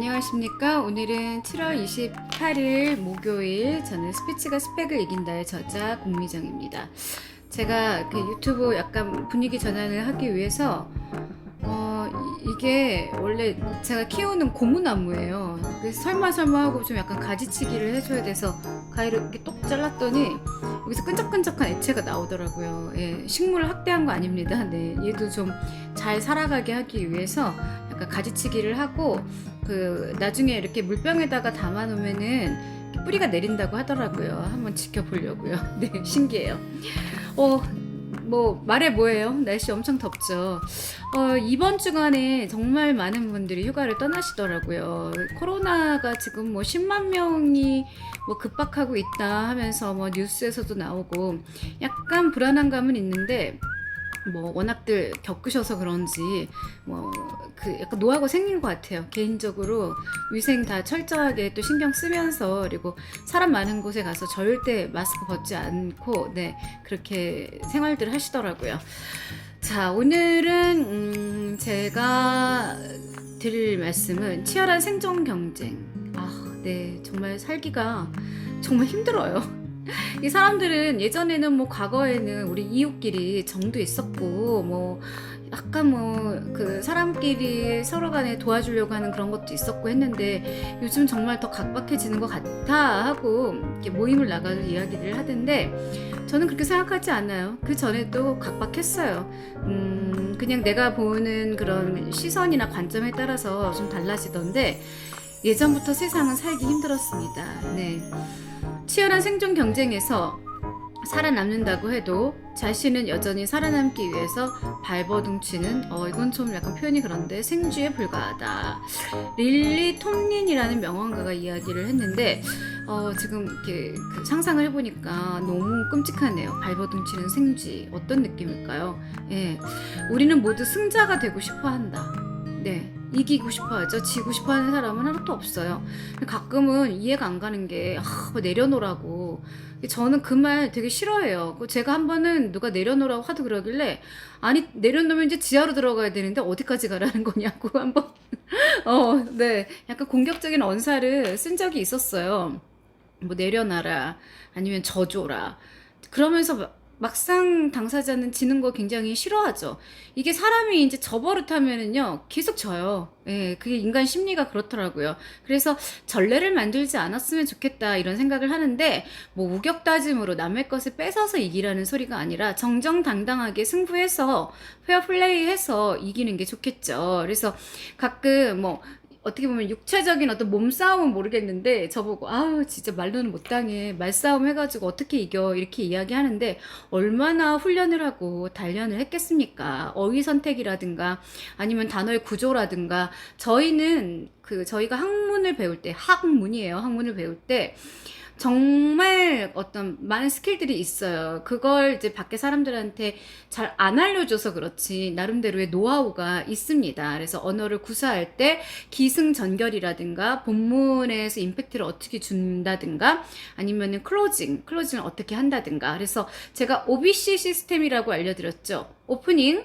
안녕하십니까. 오늘은 7월 28일 목요일, 저는 스피치가 스펙을 이긴다의 저자 공미정입니다. 제가 그 유튜브 약간 분위기 전환을 하기 위해서 이게 원래 제가 키우는 고무나무예요. 그래서 설마 하고 좀 약간 가지치기를 해줘야 돼서 가위로 이렇게 똑 잘랐더니 여기서 끈적끈적한 액체가 나오더라고요. 예, 식물을 학대한 거 아닙니다. 네, 얘도 좀 잘 살아가게 하기 위해서 약간 가지치기를 하고 나중에 이렇게 물병에다가 담아 놓으면은 뿌리가 내린다고 하더라고요. 한번 지켜보려고요. 네, 신기해요. 뭐 말해 뭐해요. 날씨 엄청 덥죠. 이번 주간에 정말 많은 분들이 휴가를 떠나시더라고요. 코로나가 지금 뭐 10만 명이 뭐 급박하고 있다 하면서 뭐 뉴스에서도 나오고 약간 불안한 감은 있는데, 뭐 워낙들 겪으셔서 그런지 뭐 약간 노하고 생긴 것 같아요. 개인적으로 위생 다 철저하게 또 신경 쓰면서, 그리고 사람 많은 곳에 가서 절대 마스크 벗지 않고 그렇게 생활들 하시더라고요. 자, 오늘은 제가 드릴 말씀은 치열한 생존 경쟁. 네, 정말 살기가 정말 힘들어요. 이 사람들은 예전에는 뭐 과거에는 우리 이웃끼리 정도 있었고 뭐 약간 그 사람끼리 서로 간에 도와주려고 하는 그런 것도 있었고 했는데, 요즘 정말 더 각박해지는 것 같아 하고 이렇게 모임을 나가서 이야기를 하던데, 저는 그렇게 생각하지 않아요. 그 전에도 각박했어요. 그냥 내가 보는 그런 시선이나 관점에 따라서 좀 달라지던데, 예전부터 세상은 살기 힘들었습니다. 네. 치열한 생존 경쟁에서 살아남는다고 해도 자신은 여전히 살아남기 위해서 발버둥치는, 이건 좀 약간 표현이 그런데, 생쥐에 불과하다. 릴리 톰린이라는 명언가가 이야기를 했는데, 지금 이렇게 상상을 해보니까 너무 끔찍하네요. 발버둥치는 생쥐, 어떤 느낌일까요? 예, 우리는 모두 승자가 되고 싶어 한다. 네, 이기고 싶어 하죠. 지고 싶어 하는 사람은 하나도 없어요. 가끔은 이해가 안 가는 게, 뭐 내려놓으라고. 저는 그 말 되게 싫어해요. 제가 한 번은 누가 내려놓으라고 하도 그러길래, 아니, 내려놓으면 이제 지하로 들어가야 되는데 어디까지 가라는 거냐고 한번, 네. 약간 공격적인 언사를 쓴 적이 있었어요. 뭐 내려놔라, 아니면 져줘라. 그러면서 막상 당사자는 지는 거 굉장히 싫어하죠. 이게 사람이 이제 저버릇하면은요, 계속 져요. 예, 그게 인간 심리가 그렇더라고요. 그래서 전례를 만들지 않았으면 좋겠다, 이런 생각을 하는데, 뭐 우격다짐으로 남의 것을 뺏어서 이기라는 소리가 아니라 정정당당하게 승부해서 페어플레이해서 이기는 게 좋겠죠. 그래서 가끔 뭐 어떻게 보면 육체적인 어떤 몸싸움은 모르겠는데, 저보고 아우 진짜 말로는 못 당해, 말싸움 해가지고 어떻게 이겨, 이렇게 이야기하는데, 얼마나 훈련을 하고 단련을 했겠습니까? 어휘 선택이라든가 아니면 단어의 구조라든가. 저희가 학문을 배울 때, 학문이에요. 학문을 배울 때 정말 어떤 많은 스킬들이 있어요. 그걸 이제 밖에 사람들한테 잘 안 알려줘서 그렇지, 나름대로의 노하우가 있습니다. 그래서 언어를 구사할 때 기승전결이라든가 본문에서 임팩트를 어떻게 준다든가, 아니면은 클로징을 어떻게 한다든가. 그래서 제가 OBC 시스템이라고 알려드렸죠. 오프닝,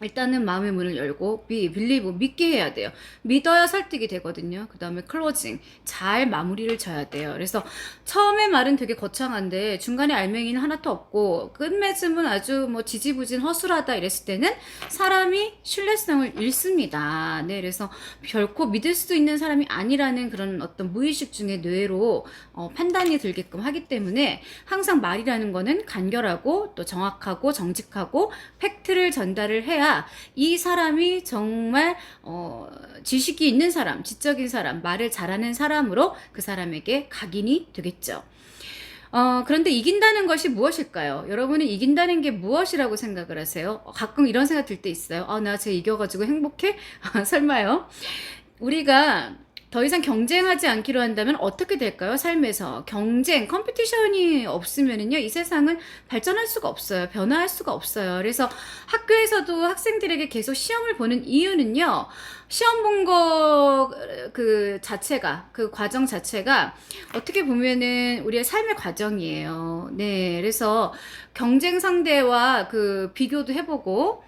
일단은 마음의 문을 열고 believe, 믿게 해야 돼요. 믿어야 설득이 되거든요. 그 다음에 클로징, 잘 마무리를 져야 돼요. 그래서 처음에 말은 되게 거창한데 중간에 알맹이는 하나도 없고 끝맺음은 아주 뭐 지지부진 허술하다 이랬을 때는 사람이 신뢰성을 잃습니다. 네, 그래서 결코 믿을 수 있는 사람이 아니라는 그런 어떤 무의식 중에 뇌로 판단이 들게끔 하기 때문에, 항상 말이라는 거는 간결하고 또 정확하고 정직하고 팩트를 전달을 해야 이 사람이 정말 지식이 있는 사람, 지적인 사람, 말을 잘하는 사람으로 그 사람에게 각인이 되겠죠. 그런데 이긴다는 것이 무엇일까요? 여러분은 이긴다는 게 무엇이라고 생각을 하세요? 가끔 이런 생각 들 때 있어요. 나 쟤 이겨가지고 행복해? 설마요? 우리가 더 이상 경쟁하지 않기로 한다면 어떻게 될까요? 삶에서 경쟁, 컴피티션이 없으면은요, 이 세상은 발전할 수가 없어요. 변화할 수가 없어요. 그래서 학교에서도 학생들에게 계속 시험을 보는 이유는요, 시험 본 거 자체가, 그 과정 자체가 어떻게 보면은 우리의 삶의 과정이에요. 네, 그래서 경쟁 상대와 비교도 해보고,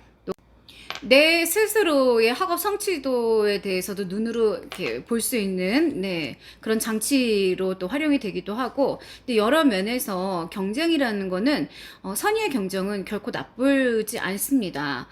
내 스스로의 학업 성취도에 대해서도 눈으로 이렇게 볼 수 있는 네, 그런 장치로 또 활용이 되기도 하고, 근데 여러 면에서 경쟁이라는 거는 선의의 경쟁은 결코 나쁘지 않습니다.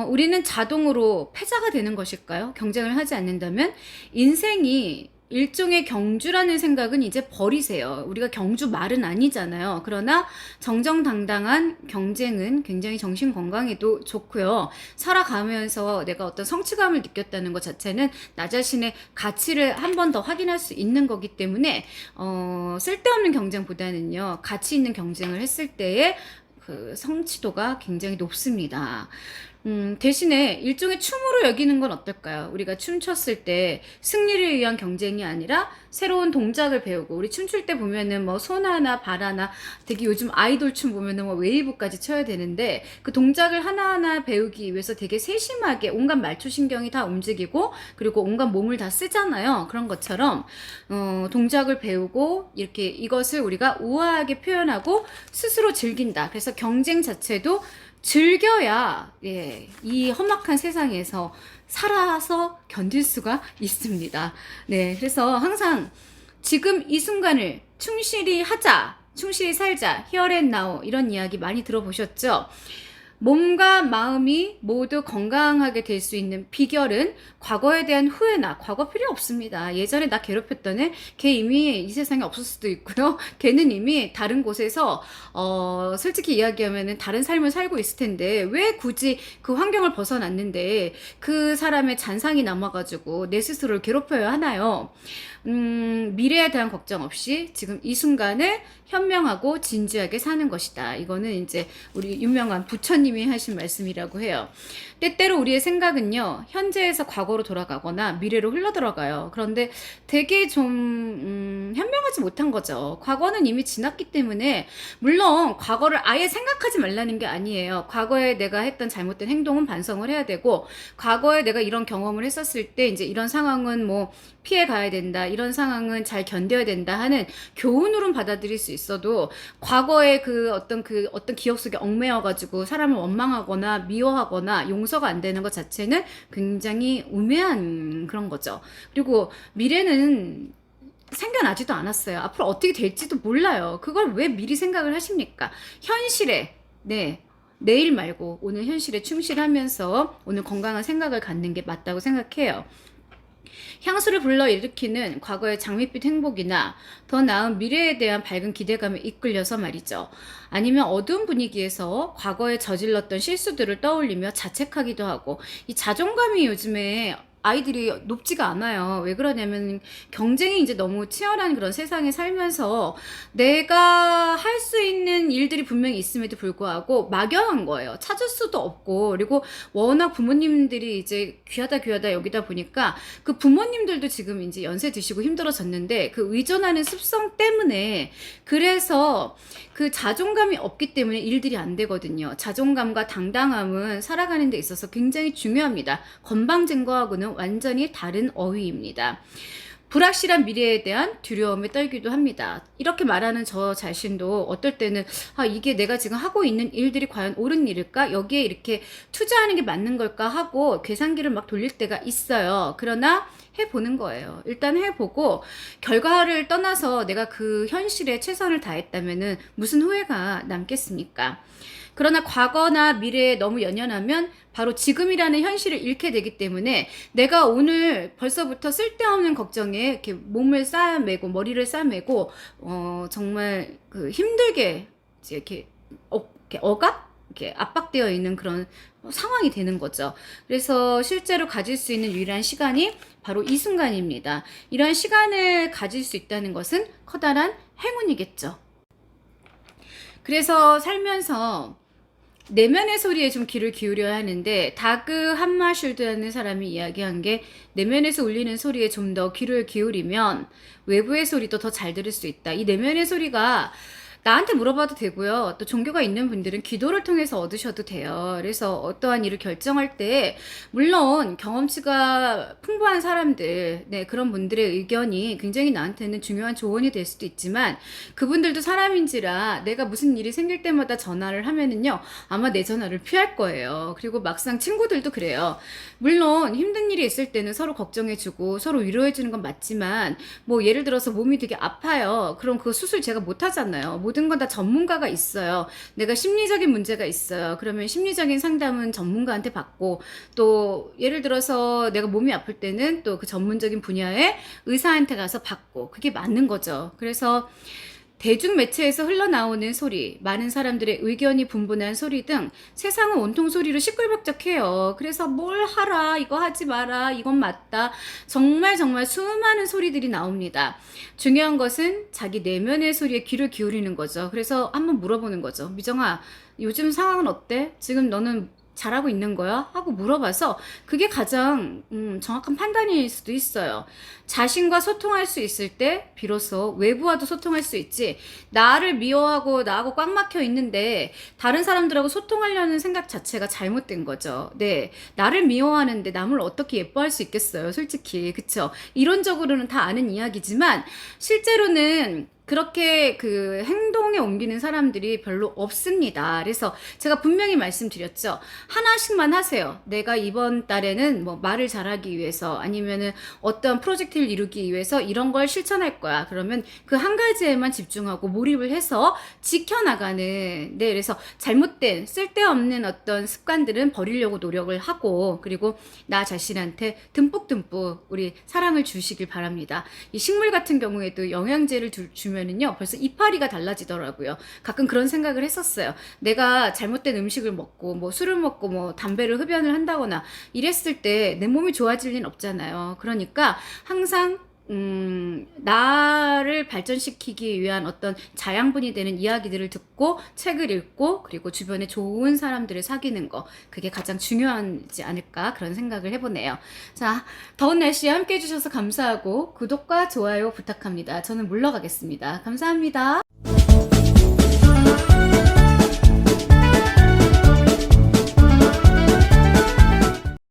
우리는 자동으로 패자가 되는 것일까요? 경쟁을 하지 않는다면 인생이 일종의 경주라는 생각은 이제 버리세요. 우리가 경주 말은 아니잖아요. 그러나 정정당당한 경쟁은 굉장히 정신 건강에도 좋고요. 살아가면서 내가 어떤 성취감을 느꼈다는 것 자체는 나 자신의 가치를 한 번 더 확인할 수 있는 거기 때문에 쓸데없는 경쟁보다는요, 가치 있는 경쟁을 했을 때의 그 성취도가 굉장히 높습니다. 대신에 일종의 춤으로 여기는 건 어떨까요? 우리가 춤췄을 때 승리를 위한 경쟁이 아니라 새로운 동작을 배우고, 우리 춤출 때 보면은 뭐 손 하나 발 하나, 되게 요즘 아이돌 춤 보면은 뭐 웨이브까지 쳐야 되는데, 그 동작을 하나하나 배우기 위해서 되게 세심하게 온갖 말초신경이 다 움직이고, 그리고 온갖 몸을 다 쓰잖아요. 그런 것처럼 동작을 배우고 이렇게 이것을 우리가 우아하게 표현하고 스스로 즐긴다. 그래서 경쟁 자체도 즐겨야 예, 이 험악한 세상에서 살아서 견딜 수가 있습니다. 네, 그래서 항상 지금 이 순간을 충실히 하자, 충실히 살자, here and now 이런 이야기 많이 들어보셨죠? 몸과 마음이 모두 건강하게 될 수 있는 비결은 과거에 대한 후회나 과거 필요 없습니다. 예전에 나 괴롭혔던 걔 이미 이 세상에 없을 수도 있고요. 걔는 이미 다른 곳에서 솔직히 이야기하면은 다른 삶을 살고 있을 텐데 왜 굳이 그 환경을 벗어났는데 그 사람의 잔상이 남아가지고 내 스스로를 괴롭혀야 하나요? 미래에 대한 걱정 없이 지금 이 순간을 현명하고 진지하게 사는 것이다. 이거는 이제 우리 유명한 부처님이 하신 말씀이라고 해요. 때때로 우리의 생각은요, 현재에서 과거로 돌아가거나 미래로 흘러들어가요. 그런데 되게 좀 현명하지 못한 거죠. 과거는 이미 지났기 때문에, 물론 과거를 아예 생각하지 말라는 게 아니에요. 과거에 내가 했던 잘못된 행동은 반성을 해야 되고, 과거에 내가 이런 경험을 했었을 때 이제 이런 상황은 뭐 피해 가야 된다, 이런 상황은 잘 견뎌야 된다 하는 교훈으로는 받아들일 수 있어도, 과거의 그 어떤 기억 속에 얽매여가지고 사람을 원망하거나 미워하거나 용서가 안 되는 것 자체는 굉장히 우매한 그런 거죠. 그리고 미래는 생겨나지도 않았어요. 앞으로 어떻게 될지도 몰라요. 그걸 왜 미리 생각을 하십니까? 현실에, 네, 내일 말고 오늘 현실에 충실하면서 오늘 건강한 생각을 갖는 게 맞다고 생각해요. 향수를 불러일으키는 과거의 장밋빛 행복이나 더 나은 미래에 대한 밝은 기대감에 이끌려서 말이죠. 아니면 어두운 분위기에서 과거에 저질렀던 실수들을 떠올리며 자책하기도 하고, 이 자존감이 요즘에 아이들이 높지가 않아요. 왜 그러냐면 경쟁이 이제 너무 치열한 그런 세상에 살면서 내가 할 수 있는 일들이 분명히 있음에도 불구하고 막연한 거예요. 찾을 수도 없고, 그리고 워낙 부모님들이 이제 귀하다 여기다 보니까 그 부모님들도 지금 이제 연세 드시고 힘들어졌는데 그 의존하는 습성 때문에, 그래서 그 자존감이 없기 때문에 일들이 안 되거든요. 자존감과 당당함은 살아가는 데 있어서 굉장히 중요합니다. 건방진거하고는 완전히 다른 어휘입니다. 불확실한 미래에 대한 두려움에 떨기도 합니다. 이렇게 말하는 저 자신도 어떨 때는 이게 내가 지금 하고 있는 일들이 과연 옳은 일일까? 여기에 이렇게 투자하는 게 맞는 걸까? 하고 계산기를 막 돌릴 때가 있어요. 그러나 해보는 거예요. 일단 해보고 결과를 떠나서 내가 그 현실에 최선을 다했다면은 무슨 후회가 남겠습니까? 그러나 과거나 미래에 너무 연연하면 바로 지금이라는 현실을 잃게 되기 때문에, 내가 오늘 벌써부터 쓸데없는 걱정에 이렇게 몸을 싸매고 머리를 싸매고 정말 그 힘들게 이렇게 억압? 이렇게 압박되어 있는 그런 상황이 되는 거죠. 그래서 실제로 가질 수 있는 유일한 시간이 바로 이 순간입니다. 이런 시간을 가질 수 있다는 것은 커다란 행운이겠죠. 그래서 살면서 내면의 소리에 좀 귀를 기울여야 하는데, 다그 함마슐드라는 사람이 이야기한 게, 내면에서 울리는 소리에 좀 더 귀를 기울이면 외부의 소리도 더 잘 들을 수 있다. 이 내면의 소리가 나한테 물어봐도 되고요. 또 종교가 있는 분들은 기도를 통해서 얻으셔도 돼요. 그래서 어떠한 일을 결정할 때 물론 경험치가 풍부한 사람들, 네, 그런 분들의 의견이 굉장히 나한테는 중요한 조언이 될 수도 있지만 그분들도 사람인지라 내가 무슨 일이 생길 때마다 전화를 하면은요, 아마 내 전화를 피할 거예요. 그리고 막상 친구들도 그래요. 물론 힘든 일이 있을 때는 서로 걱정해주고 서로 위로해주는 건 맞지만 뭐 예를 들어서 몸이 되게 아파요. 그럼 그 수술 제가 못 하잖아요. 모든 건 다 전문가가 있어요. 내가 심리적인 문제가 있어요. 그러면 심리적인 상담은 전문가한테 받고 또 예를 들어서 내가 몸이 아플 때는 또 그 전문적인 분야의 의사한테 가서 받고 그게 맞는 거죠. 그래서 대중매체에서 흘러나오는 소리, 많은 사람들의 의견이 분분한 소리 등 세상은 온통 소리로 시끌벅적해요. 그래서 뭘 하라, 이거 하지 마라, 이건 맞다. 정말 정말 수많은 소리들이 나옵니다. 중요한 것은 자기 내면의 소리에 귀를 기울이는 거죠. 그래서 한번 물어보는 거죠. 미정아, 요즘 상황은 어때? 지금 너는 잘하고 있는 거야? 하고 물어봐서 그게 가장 정확한 판단일 수도 있어요. 자신과 소통할 수 있을 때 비로소 외부와도 소통할 수 있지. 나를 미워하고 나하고 꽉 막혀 있는데 다른 사람들하고 소통하려는 생각 자체가 잘못된 거죠. 네, 나를 미워하는데 남을 어떻게 예뻐할 수 있겠어요, 솔직히. 그쵸? 이론적으로는 다 아는 이야기지만 실제로는 그렇게 그 행동에 옮기는 사람들이 별로 없습니다. 그래서 제가 분명히 말씀드렸죠. 하나씩만 하세요. 내가 이번 달에는 뭐 말을 잘하기 위해서 아니면은 어떤 프로젝트를 이루기 위해서 이런 걸 실천할 거야. 그러면 그 한 가지에만 집중하고 몰입을 해서 지켜나가는, 네, 그래서 잘못된 쓸데없는 어떤 습관들은 버리려고 노력을 하고 그리고 나 자신한테 듬뿍듬뿍 우리 사랑을 주시길 바랍니다. 이 식물 같은 경우에도 영양제를 주면은요 벌써 이파리가 달라지더라고요. 가끔 그런 생각을 했었어요. 내가 잘못된 음식을 먹고 뭐 술을 먹고 뭐 담배를 흡연을 한다거나 이랬을 때 내 몸이 좋아질 리는 없잖아요. 그러니까 항상 나를 발전시키기 위한 어떤 자양분이 되는 이야기들을 듣고 책을 읽고 그리고 주변에 좋은 사람들을 사귀는 거 그게 가장 중요하지 않을까 그런 생각을 해보네요. 자, 더운 날씨에 함께 해주셔서 감사하고 구독과 좋아요 부탁합니다. 저는 물러가겠습니다. 감사합니다.